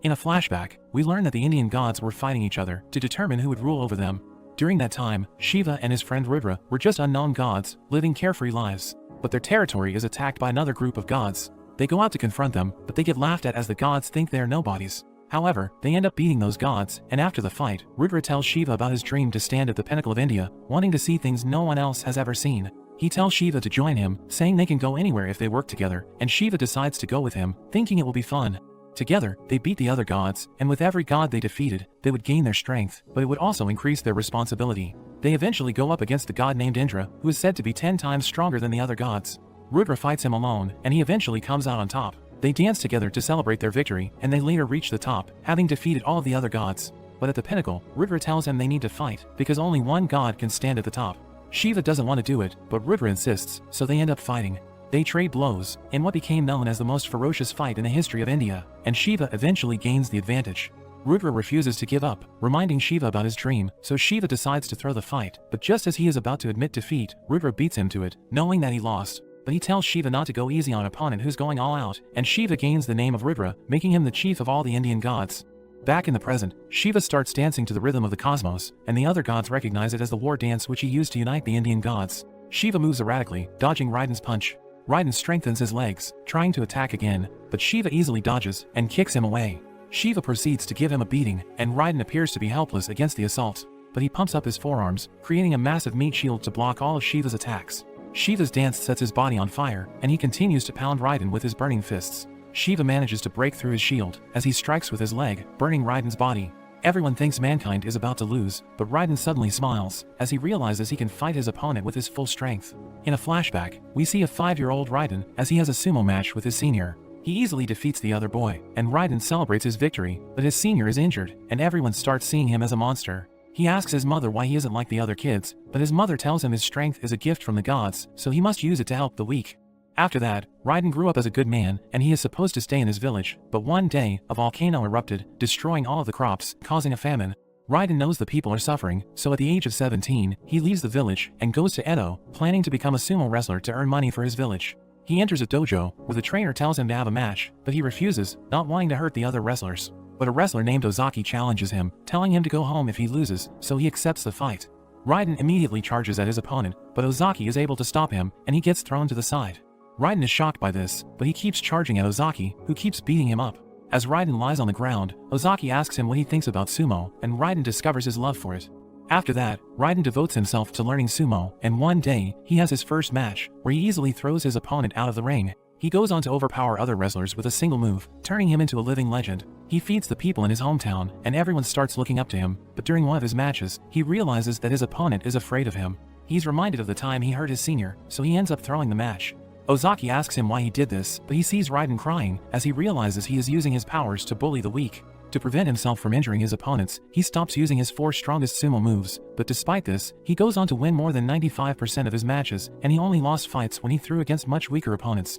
In a flashback, we learn that the Indian gods were fighting each other to determine who would rule over them. During that time, Shiva and his friend Rudra were just unknown gods, living carefree lives. But their territory is attacked by another group of gods. They go out to confront them, but they get laughed at as the gods think they are nobodies. However, they end up beating those gods, and after the fight, Rudra tells Shiva about his dream to stand at the pinnacle of India, wanting to see things no one else has ever seen. He tells Shiva to join him, saying they can go anywhere if they work together, and Shiva decides to go with him, thinking it will be fun. Together, they beat the other gods, and with every god they defeated, they would gain their strength, but it would also increase their responsibility. They eventually go up against the god named Indra, who is said to be 10 times stronger than the other gods. Rudra fights him alone, and he eventually comes out on top. They dance together to celebrate their victory, and they later reach the top, having defeated all of the other gods. But at the pinnacle, Rudra tells him they need to fight, because only one god can stand at the top. Shiva doesn't want to do it, but Rudra insists, so they end up fighting. They trade blows, in what became known as the most ferocious fight in the history of India, and Shiva eventually gains the advantage. Rudra refuses to give up, reminding Shiva about his dream, so Shiva decides to throw the fight, but just as he is about to admit defeat, Rudra beats him to it, knowing that he lost. But he tells Shiva not to go easy on an opponent who's going all out, and Shiva gains the name of Rudra, making him the chief of all the Indian gods. Back in the present, Shiva starts dancing to the rhythm of the cosmos, and the other gods recognize it as the war dance which he used to unite the Indian gods. Shiva moves erratically, dodging Raiden's punch. Raiden strengthens his legs, trying to attack again, but Shiva easily dodges and kicks him away. Shiva proceeds to give him a beating, and Raiden appears to be helpless against the assault. But he pumps up his forearms, creating a massive meat shield to block all of Shiva's attacks. Shiva's dance sets his body on fire, and he continues to pound Raiden with his burning fists. Shiva manages to break through his shield, as he strikes with his leg, burning Raiden's body. Everyone thinks mankind is about to lose, but Raiden suddenly smiles, as he realizes he can fight his opponent with his full strength. In a flashback, we see a 5-year-old Raiden as he has a sumo match with his senior. He easily defeats the other boy, and Raiden celebrates his victory, but his senior is injured, and everyone starts seeing him as a monster. He asks his mother why he isn't like the other kids, but his mother tells him his strength is a gift from the gods, so he must use it to help the weak. After that, Raiden grew up as a good man, and he is supposed to stay in his village, but one day, a volcano erupted, destroying all of the crops, causing a famine. Raiden knows the people are suffering, so at the age of 17, he leaves the village and goes to Edo, planning to become a sumo wrestler to earn money for his village. He enters a dojo, where the trainer tells him to have a match, but he refuses, not wanting to hurt the other wrestlers. But a wrestler named Ozaki challenges him, telling him to go home if he loses, so he accepts the fight. Raiden immediately charges at his opponent, but Ozaki is able to stop him, and he gets thrown to the side. Raiden is shocked by this, but he keeps charging at Ozaki, who keeps beating him up. As Raiden lies on the ground, Ozaki asks him what he thinks about sumo, and Raiden discovers his love for it. After that, Raiden devotes himself to learning sumo, and one day, he has his first match, where he easily throws his opponent out of the ring. He goes on to overpower other wrestlers with a single move, turning him into a living legend. He feeds the people in his hometown, and everyone starts looking up to him, but during one of his matches, he realizes that his opponent is afraid of him. He's reminded of the time he hurt his senior, so he ends up throwing the match. Ozaki asks him why he did this, but he sees Raiden crying, as he realizes he is using his powers to bully the weak. To prevent himself from injuring his opponents, he stops using his 4 strongest sumo moves, but despite this, he goes on to win more than 95% of his matches, and he only lost fights when he threw against much weaker opponents.